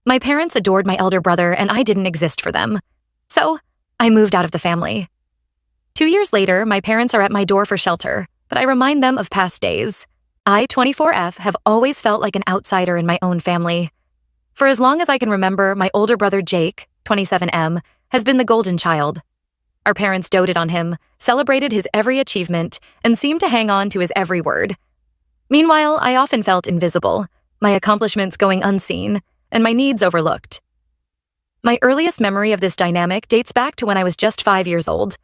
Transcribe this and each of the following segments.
My parents adored my elder brother, and I didn't exist for them. So, I moved out of the family. 2 years later, my parents are at my door for shelter, but I remind them of past days. I, 24F, have always felt like an outsider in my own family. For as long as I can remember, my older brother Jake, 27M, has been the golden child. Our parents doted on him, celebrated his every achievement, and seemed to hang on to his every word. Meanwhile, I often felt invisible, my accomplishments going unseen, and my needs overlooked. My earliest memory of this dynamic dates back to when I was just 5 years old.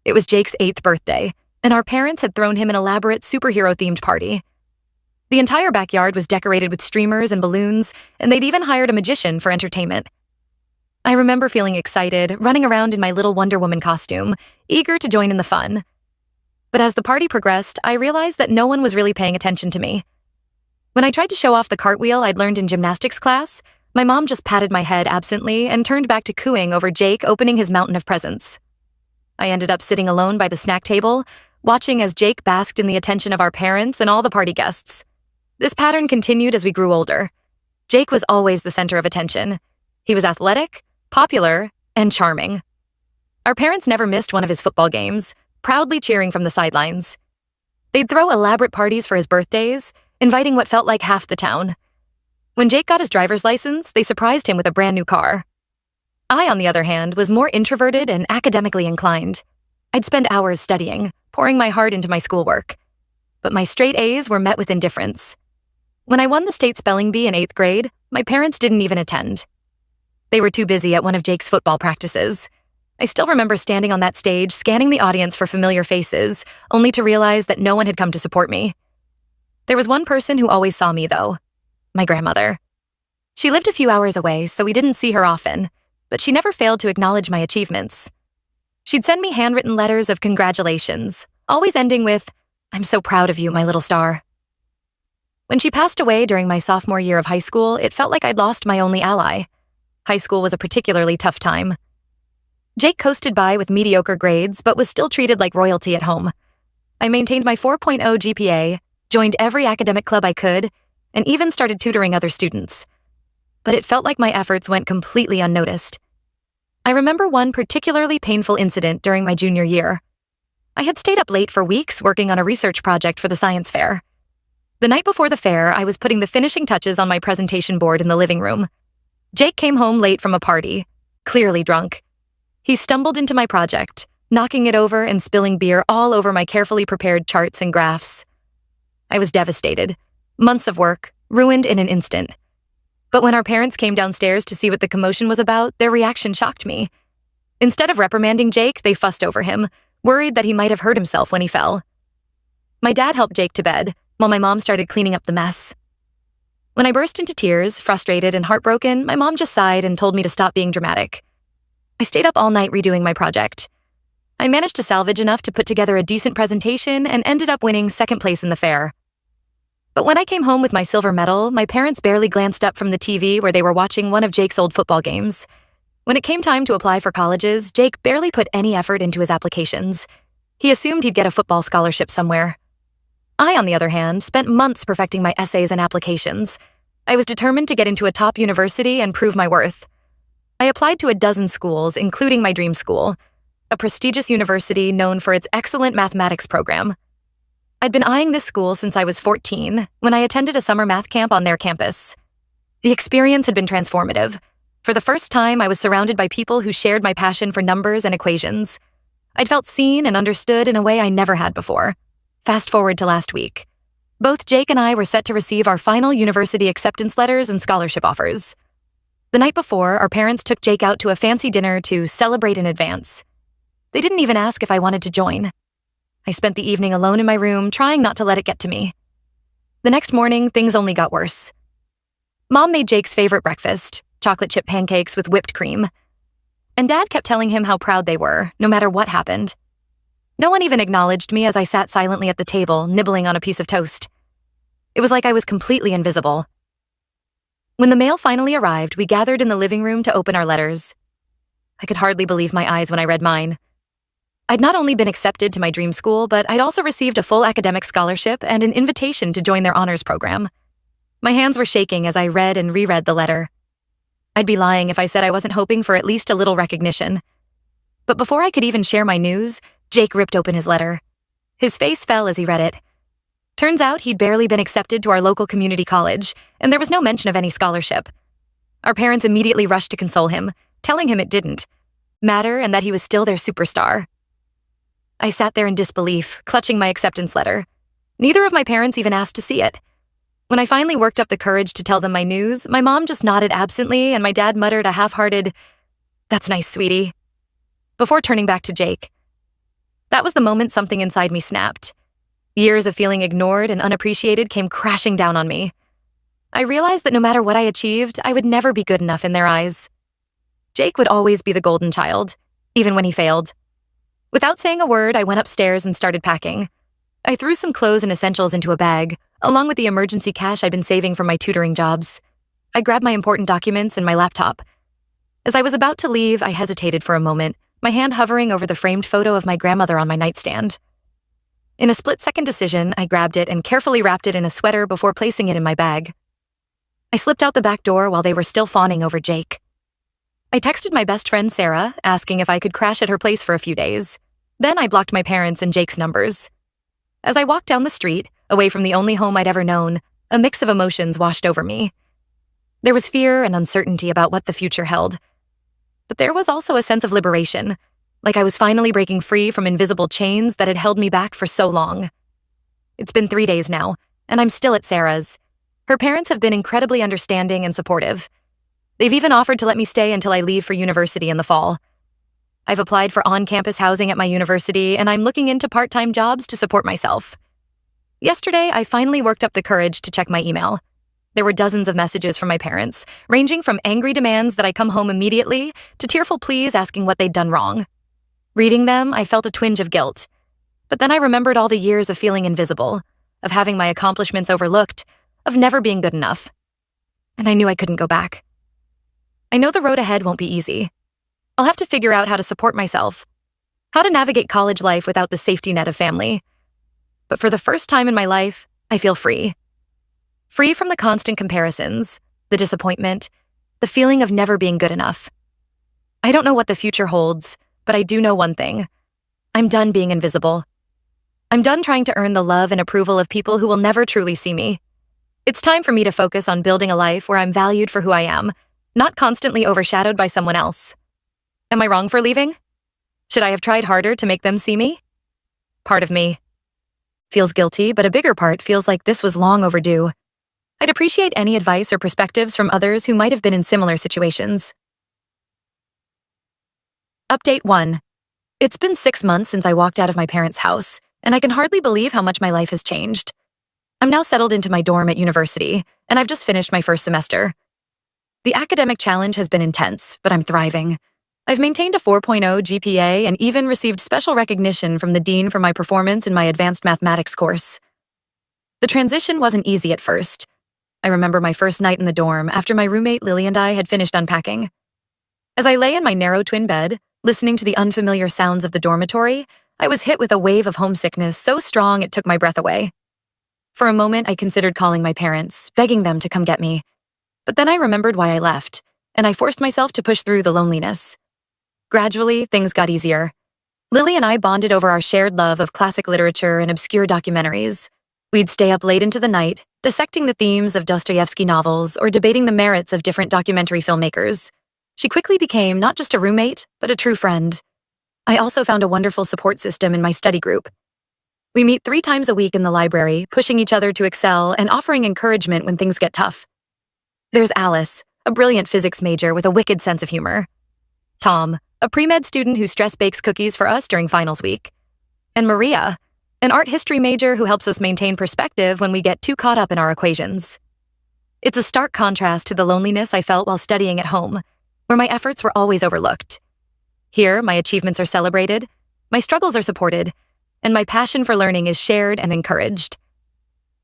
It was Jake's 8th birthday, and our parents had thrown him an elaborate superhero-themed party. The entire backyard was decorated with streamers and balloons, and they'd even hired a magician for entertainment. I remember feeling excited, running around in my little Wonder Woman costume, eager to join in the fun. But as the party progressed, I realized that no one was really paying attention to me. When I tried to show off the cartwheel I'd learned in gymnastics class, my mom just patted my head absently and turned back to cooing over Jake opening his mountain of presents. I ended up sitting alone by the snack table, watching as Jake basked in the attention of our parents and all the party guests. This pattern continued as we grew older. Jake was always the center of attention. He was athletic, popular, and charming. Our parents never missed one of his football games, proudly cheering from the sidelines. They'd throw elaborate parties for his birthdays, inviting what felt like half the town. When Jake got his driver's license, they surprised him with a brand new car. I, on the other hand, was more introverted and academically inclined. I'd spend hours studying, pouring my heart into my schoolwork. But my straight A's were met with indifference. When I won the state spelling bee in 8th grade, my parents didn't even attend. They were too busy at one of Jake's football practices. I still remember standing on that stage, scanning the audience for familiar faces, only to realize that no one had come to support me. There was one person who always saw me, though: my grandmother. She lived a few hours away, so we didn't see her often, but she never failed to acknowledge my achievements. She'd send me handwritten letters of congratulations, always ending with, "I'm so proud of you, my little star." When she passed away during my sophomore year of high school, it felt like I'd lost my only ally. High school was a particularly tough time. Jake coasted by with mediocre grades, but was still treated like royalty at home. I maintained my 4.0 GPA, joined every academic club I could, and even started tutoring other students. But it felt like my efforts went completely unnoticed. I remember one particularly painful incident during my junior year. I had stayed up late for weeks working on a research project for the science fair. The night before the fair, I was putting the finishing touches on my presentation board in the living room. Jake came home late from a party, clearly drunk. He stumbled into my project, knocking it over and spilling beer all over my carefully prepared charts and graphs. I was devastated. Months of work, ruined in an instant. But when our parents came downstairs to see what the commotion was about, their reaction shocked me. Instead of reprimanding Jake, they fussed over him, worried that he might have hurt himself when he fell. My dad helped Jake to bed, while my mom started cleaning up the mess. When I burst into tears, frustrated and heartbroken, my mom just sighed and told me to stop being dramatic. I stayed up all night redoing my project. I managed to salvage enough to put together a decent presentation and ended up winning 2nd place in the fair. But when I came home with my silver medal, my parents barely glanced up from the TV where they were watching one of Jake's old football games. When it came time to apply for colleges, Jake barely put any effort into his applications. He assumed he'd get a football scholarship somewhere. I, on the other hand, spent months perfecting my essays and applications. I was determined to get into a top university and prove my worth. I applied to a dozen schools, including my dream school, a prestigious university known for its excellent mathematics program. I'd been eyeing this school since I was 14, when I attended a summer math camp on their campus. The experience had been transformative. For the first time, I was surrounded by people who shared my passion for numbers and equations. I'd felt seen and understood in a way I never had before. Fast forward to last week. Both Jake and I were set to receive our final university acceptance letters and scholarship offers. The night before, our parents took Jake out to a fancy dinner to celebrate in advance. They didn't even ask if I wanted to join. I spent the evening alone in my room, trying not to let it get to me. The next morning, things only got worse. Mom made Jake's favorite breakfast, chocolate chip pancakes with whipped cream. And Dad kept telling him how proud they were, no matter what happened. No one even acknowledged me as I sat silently at the table, nibbling on a piece of toast. It was like I was completely invisible. When the mail finally arrived, we gathered in the living room to open our letters. I could hardly believe my eyes when I read mine. I'd not only been accepted to my dream school, but I'd also received a full academic scholarship and an invitation to join their honors program. My hands were shaking as I read and reread the letter. I'd be lying if I said I wasn't hoping for at least a little recognition. But before I could even share my news, Jake ripped open his letter. His face fell as he read it. Turns out he'd barely been accepted to our local community college, and there was no mention of any scholarship. Our parents immediately rushed to console him, telling him it didn't matter and that he was still their superstar. I sat there in disbelief, clutching my acceptance letter. Neither of my parents even asked to see it. When I finally worked up the courage to tell them my news, my mom just nodded absently and my dad muttered a half-hearted, "That's nice, sweetie," before turning back to Jake. That was the moment something inside me snapped. Years of feeling ignored and unappreciated came crashing down on me. I realized that no matter what I achieved, I would never be good enough in their eyes. Jake would always be the golden child, even when he failed. Without saying a word, I went upstairs and started packing. I threw some clothes and essentials into a bag, along with the emergency cash I'd been saving from my tutoring jobs. I grabbed my important documents and my laptop. As I was about to leave, I hesitated for a moment, my hand hovering over the framed photo of my grandmother on my nightstand. In a split-second decision, I grabbed it and carefully wrapped it in a sweater before placing it in my bag. I slipped out the back door while they were still fawning over Jake. I texted my best friend Sarah, asking if I could crash at her place for a few days. Then I blocked my parents and Jake's numbers. As I walked down the street, away from the only home I'd ever known, a mix of emotions washed over me. There was fear and uncertainty about what the future held. But there was also a sense of liberation, like I was finally breaking free from invisible chains that had held me back for so long. It's been 3 days now, and I'm still at Sarah's. Her parents have been incredibly understanding and supportive. They've even offered to let me stay until I leave for university in the fall. I've applied for on-campus housing at my university, and I'm looking into part-time jobs to support myself. Yesterday, I finally worked up the courage to check my email. There were dozens of messages from my parents, ranging from angry demands that I come home immediately to tearful pleas asking what they'd done wrong. Reading them, I felt a twinge of guilt. But then I remembered all the years of feeling invisible, of having my accomplishments overlooked, of never being good enough. And I knew I couldn't go back. I know the road ahead won't be easy. I'll have to figure out how to support myself, how to navigate college life without the safety net of family. But for the first time in my life, I feel free. Free from the constant comparisons, the disappointment, the feeling of never being good enough. I don't know what the future holds, but I do know one thing. I'm done being invisible. I'm done trying to earn the love and approval of people who will never truly see me. It's time for me to focus on building a life where I'm valued for who I am, not constantly overshadowed by someone else. Am I wrong for leaving? Should I have tried harder to make them see me? Part of me feels guilty, but a bigger part feels like this was long overdue. I'd appreciate any advice or perspectives from others who might have been in similar situations. Update 1. It's been 6 months since I walked out of my parents' house, and I can hardly believe how much my life has changed. I'm now settled into my dorm at university, and I've just finished my first semester. The academic challenge has been intense, but I'm thriving. I've maintained a 4.0 GPA and even received special recognition from the dean for my performance in my advanced mathematics course. The transition wasn't easy at first. I remember my first night in the dorm after my roommate Lily and I had finished unpacking. As I lay in my narrow twin bed, listening to the unfamiliar sounds of the dormitory, I was hit with a wave of homesickness so strong it took my breath away. For a moment, I considered calling my parents, begging them to come get me. But then I remembered why I left, and I forced myself to push through the loneliness. Gradually, things got easier. Lily and I bonded over our shared love of classic literature and obscure documentaries. We'd stay up late into the night, dissecting the themes of Dostoevsky novels or debating the merits of different documentary filmmakers. She quickly became not just a roommate, but a true friend. I also found a wonderful support system in my study group. We meet 3 times a week in the library, pushing each other to excel and offering encouragement when things get tough. There's Alice, a brilliant physics major with a wicked sense of humor. Tom, a pre-med student who stress bakes cookies for us during finals week. And Maria, an art history major who helps us maintain perspective when we get too caught up in our equations. It's a stark contrast to the loneliness I felt while studying at home, where my efforts were always overlooked. Here, my achievements are celebrated, my struggles are supported, and my passion for learning is shared and encouraged.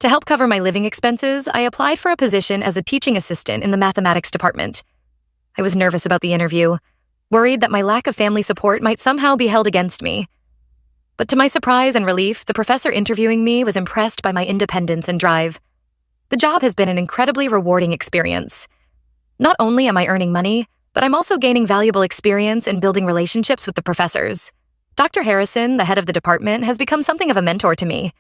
To help cover my living expenses, I applied for a position as a teaching assistant in the mathematics department. I was nervous about the interview, worried that my lack of family support might somehow be held against me. But to my surprise and relief, the professor interviewing me was impressed by my independence and drive. The job has been an incredibly rewarding experience. Not only am I earning money, but I'm also gaining valuable experience and building relationships with the professors. Dr. Harrison, the head of the department, has become something of a mentor to me.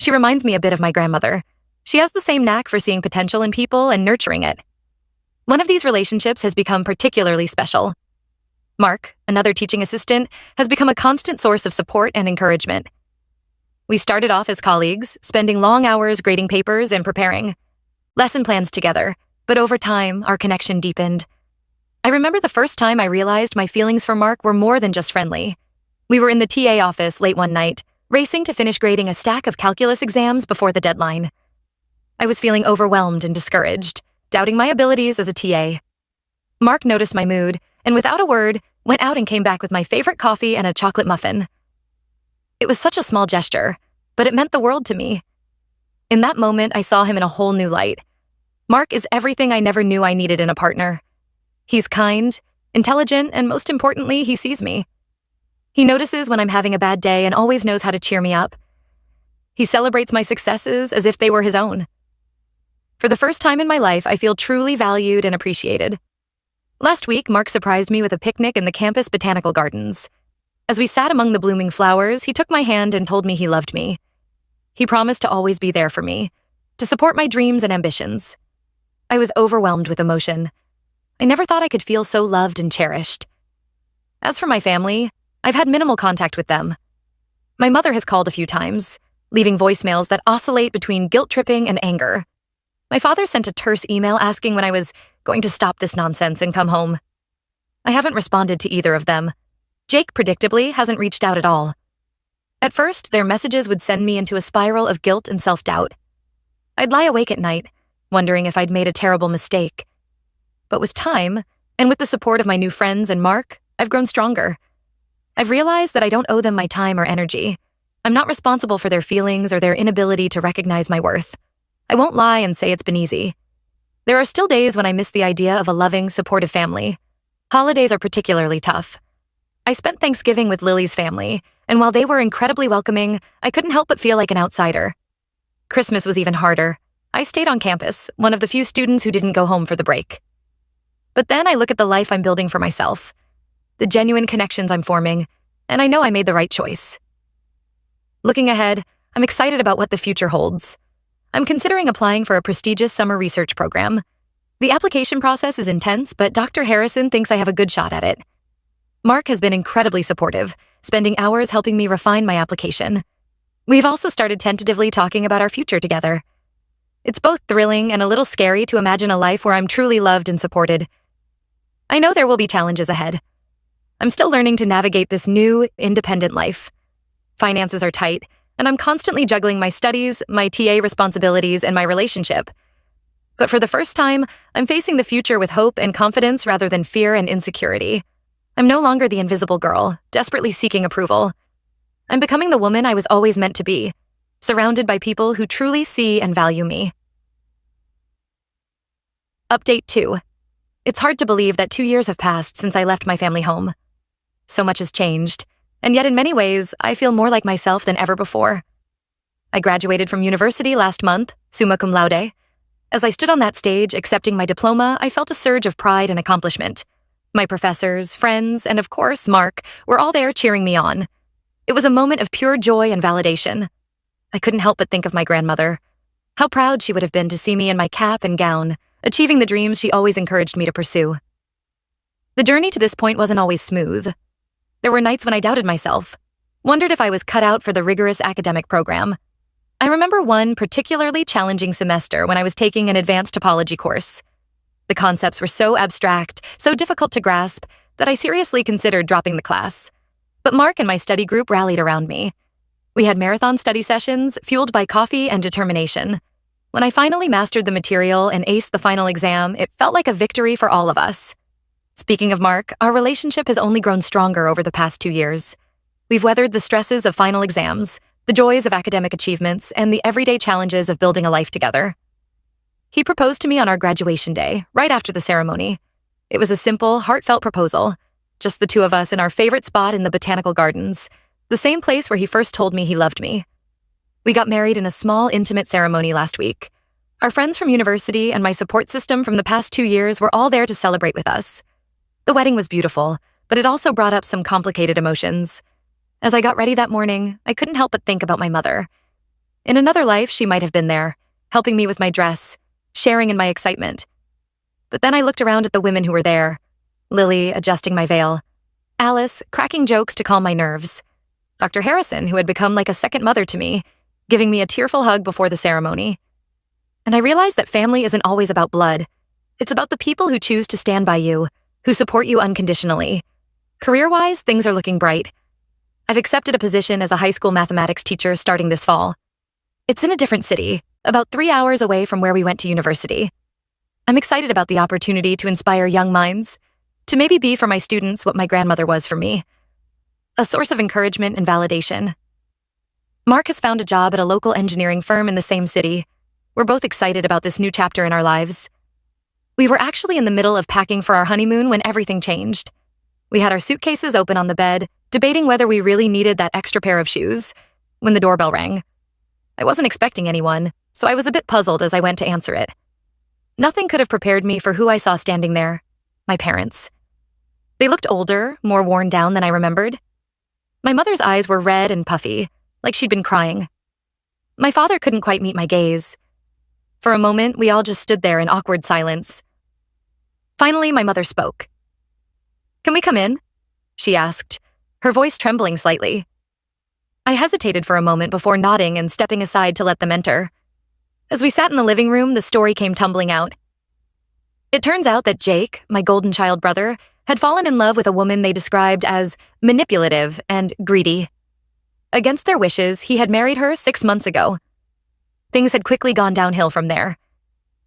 She reminds me a bit of my grandmother. She has the same knack for seeing potential in people and nurturing it. One of these relationships has become particularly special. Mark, another teaching assistant, has become a constant source of support and encouragement. We started off as colleagues, spending long hours grading papers and preparing lesson plans together, but over time, our connection deepened. I remember the first time I realized my feelings for Mark were more than just friendly. We were in the TA office late one night, racing to finish grading a stack of calculus exams before the deadline. I was feeling overwhelmed and discouraged, doubting my abilities as a TA. Mark noticed my mood, and without a word, went out and came back with my favorite coffee and a chocolate muffin. It was such a small gesture, but it meant the world to me. In that moment, I saw him in a whole new light. Mark is everything I never knew I needed in a partner. He's kind, intelligent, and most importantly, he sees me. He notices when I'm having a bad day and always knows how to cheer me up. He celebrates my successes as if they were his own. For the first time in my life, I feel truly valued and appreciated. Last week, Mark surprised me with a picnic in the campus botanical gardens. As we sat among the blooming flowers, he took my hand and told me he loved me. He promised to always be there for me, to support my dreams and ambitions. I was overwhelmed with emotion. I never thought I could feel so loved and cherished. As for my family, I've had minimal contact with them. My mother has called a few times, leaving voicemails that oscillate between guilt-tripping and anger. My father sent a terse email asking when I was going to stop this nonsense and come home. I haven't responded to either of them. Jake, predictably, hasn't reached out at all. At first, their messages would send me into a spiral of guilt and self-doubt. I'd lie awake at night, wondering if I'd made a terrible mistake. But with time, and with the support of my new friends and Mark, I've grown stronger. I've realized that I don't owe them my time or energy. I'm not responsible for their feelings or their inability to recognize my worth. I won't lie and say it's been easy. There are still days when I miss the idea of a loving, supportive family. Holidays are particularly tough. I spent Thanksgiving with Lily's family, and while they were incredibly welcoming, I couldn't help but feel like an outsider. Christmas was even harder. I stayed on campus, one of the few students who didn't go home for the break. But then I look at the life I'm building for myself, the genuine connections I'm forming, and I know I made the right choice. Looking ahead, I'm excited about what the future holds. I'm considering applying for a prestigious summer research program. The application process is intense, but Dr. Harrison thinks I have a good shot at it. Mark has been incredibly supportive, spending hours helping me refine my application. We've also started tentatively talking about our future together. It's both thrilling and a little scary to imagine a life where I'm truly loved and supported. I know there will be challenges ahead. I'm still learning to navigate this new, independent life. Finances are tight, and I'm constantly juggling my studies, my TA responsibilities, and my relationship. But for the first time, I'm facing the future with hope and confidence rather than fear and insecurity. I'm no longer the invisible girl, desperately seeking approval. I'm becoming the woman I was always meant to be, surrounded by people who truly see and value me. Update 2. It's hard to believe that 2 years have passed since I left my family home. So much has changed, and yet in many ways, I feel more like myself than ever before. I graduated from university last month, summa cum laude. As I stood on that stage accepting my diploma, I felt a surge of pride and accomplishment. My professors, friends, and of course, Mark, were all there cheering me on. It was a moment of pure joy and validation. I couldn't help but think of my grandmother. How proud she would have been to see me in my cap and gown, achieving the dreams she always encouraged me to pursue. The journey to this point wasn't always smooth. There were nights when I doubted myself, wondered if I was cut out for the rigorous academic program. I remember one particularly challenging semester when I was taking an advanced topology course. The concepts were so abstract, so difficult to grasp, that I seriously considered dropping the class. But Mark and my study group rallied around me. We had marathon study sessions, fueled by coffee and determination. When I finally mastered the material and aced the final exam, it felt like a victory for all of us. Speaking of Mark, our relationship has only grown stronger over the past 2 years. We've weathered the stresses of final exams, the joys of academic achievements, and the everyday challenges of building a life together. He proposed to me on our graduation day, right after the ceremony. It was a simple, heartfelt proposal, just the two of us in our favorite spot in the botanical gardens, the same place where he first told me he loved me. We got married in a small, intimate ceremony last week. Our friends from university and my support system from the past 2 years were all there to celebrate with us. The wedding was beautiful, but it also brought up some complicated emotions. As I got ready that morning, I couldn't help but think about my mother. In another life, she might have been there, helping me with my dress, sharing in my excitement. But then I looked around at the women who were there. Lily adjusting my veil, Alice cracking jokes to calm my nerves, Dr. Harrison, who had become like a second mother to me, giving me a tearful hug before the ceremony. And I realized that family isn't always about blood. It's about the people who choose to stand by you, who support you unconditionally. Career-wise, things are looking bright. I've accepted a position as a high school mathematics teacher starting this fall. It's in a different city, about 3 hours away from where we went to university. I'm excited about the opportunity to inspire young minds, to maybe be for my students what my grandmother was for me. A source of encouragement and validation. Mark has found a job at a local engineering firm in the same city. We're both excited about this new chapter in our lives. We were actually in the middle of packing for our honeymoon when everything changed. We had our suitcases open on the bed, debating whether we really needed that extra pair of shoes, when the doorbell rang. I wasn't expecting anyone, so I was a bit puzzled as I went to answer it. Nothing could have prepared me for who I saw standing there: my parents. They looked older, more worn down than I remembered. My mother's eyes were red and puffy, like she'd been crying. My father couldn't quite meet my gaze. For a moment, we all just stood there in awkward silence. Finally, my mother spoke. "Can we come in?" she asked, her voice trembling slightly. I hesitated for a moment before nodding and stepping aside to let them enter. As we sat in the living room, the story came tumbling out. It turns out that Jake, my golden child brother, had fallen in love with a woman they described as manipulative and greedy. Against their wishes, he had married her 6 months ago. Things had quickly gone downhill from there.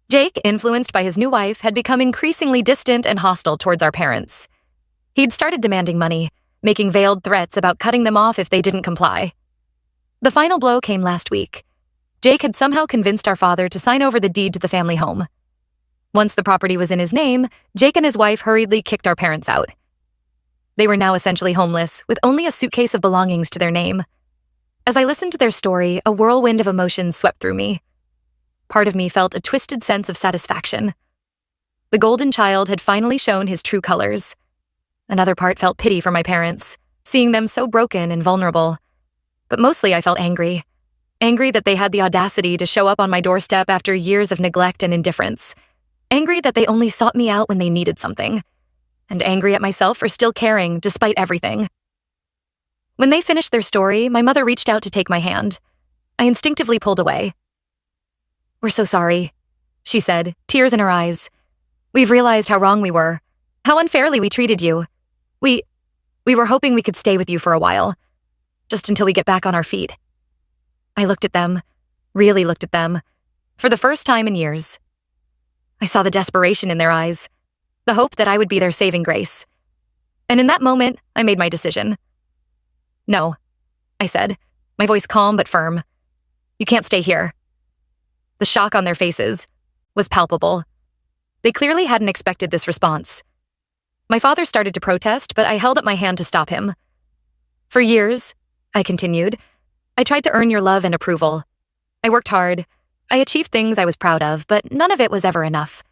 Jake, influenced by his new wife, had become increasingly distant and hostile towards our parents. He'd started demanding money, making veiled threats about cutting them off if they didn't comply. The final blow came last week. Jake had somehow convinced our father to sign over the deed to the family home. Once the property was in his name, Jake and his wife hurriedly kicked our parents out. They were now essentially homeless, with only a suitcase of belongings to their name. As I listened to their story, a whirlwind of emotions swept through me. Part of me felt a twisted sense of satisfaction. The golden child had finally shown his true colors. Another part felt pity for my parents, seeing them so broken and vulnerable. But mostly I felt angry. Angry that they had the audacity to show up on my doorstep after years of neglect and indifference. Angry that they only sought me out when they needed something. And angry at myself for still caring despite everything. When they finished their story, my mother reached out to take my hand. I instinctively pulled away. "We're so sorry," she said, tears in her eyes. "We've realized how wrong we were, how unfairly we treated you. We were hoping we could stay with you for a while, just until we get back on our feet." I looked at them, really looked at them, for the first time in years. I saw the desperation in their eyes, the hope that I would be their saving grace. And in that moment, I made my decision. "No," I said, my voice calm but firm. "You can't stay here." The shock on their faces was palpable. They clearly hadn't expected this response. My father started to protest, but I held up my hand to stop him. "For years," I continued, "I tried to earn your love and approval. I worked hard. I achieved things I was proud of, but none of it was ever enough.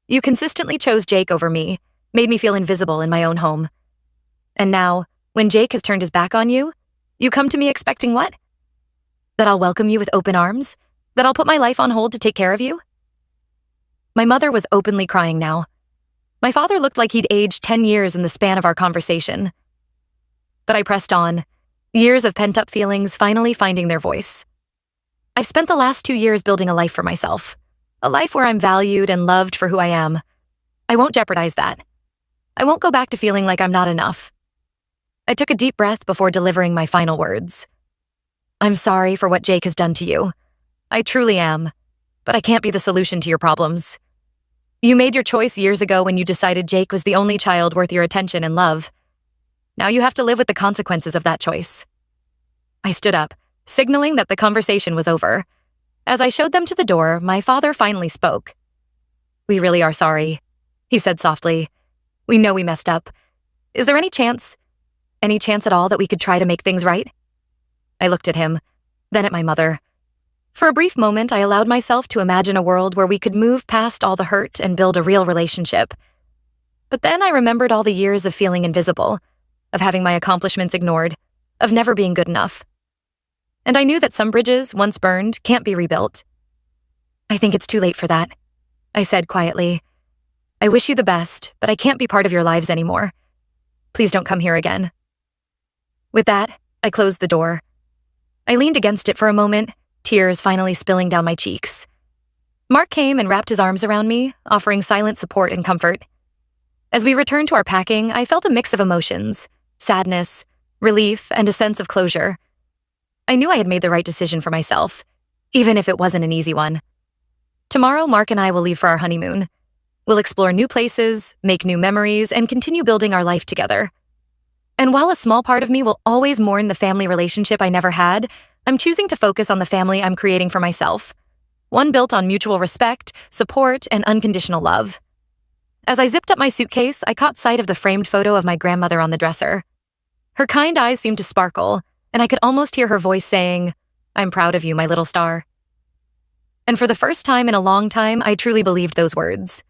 You consistently chose Jake over me, made me feel invisible in my own home. And now, when Jake has turned his back on you, you come to me expecting what? That I'll welcome you with open arms? That I'll put my life on hold to take care of you?" My mother was openly crying now. My father looked like he'd aged 10 years in the span of our conversation. But I pressed on, years of pent-up feelings finally finding their voice. I've spent the last 2 years building a life for myself, a life where I'm valued and loved for who I am. I won't jeopardize that. I won't go back to feeling like I'm not enough. I took a deep breath before delivering my final words. "I'm sorry for what Jake has done to you. I truly am, but I can't be the solution to your problems. You made your choice years ago when you decided Jake was the only child worth your attention and love. Now you have to live with the consequences of that choice." I stood up, signaling that the conversation was over. As I showed them to the door, my father finally spoke. "We really are sorry," he said softly. "We know we messed up. Is there any chance at all that we could try to make things right?" I looked at him, then at my mother. For a brief moment, I allowed myself to imagine a world where we could move past all the hurt and build a real relationship. But then I remembered all the years of feeling invisible, of having my accomplishments ignored, of never being good enough. And I knew that some bridges, once burned, can't be rebuilt. "I think it's too late for that," I said quietly. "I wish you the best, but I can't be part of your lives anymore. Please don't come here again." With that, I closed the door. I leaned against it for a moment, tears finally spilling down my cheeks. Mark came and wrapped his arms around me, offering silent support and comfort. As we returned to our packing, I felt a mix of emotions: sadness, relief, and a sense of closure. I knew I had made the right decision for myself, even if it wasn't an easy one. Tomorrow, Mark and I will leave for our honeymoon. We'll explore new places, make new memories, and continue building our life together. And while a small part of me will always mourn the family relationship I never had, I'm choosing to focus on the family I'm creating for myself. One built on mutual respect, support, and unconditional love. As I zipped up my suitcase, I caught sight of the framed photo of my grandmother on the dresser. Her kind eyes seemed to sparkle, and I could almost hear her voice saying, "I'm proud of you, my little star." And for the first time in a long time, I truly believed those words.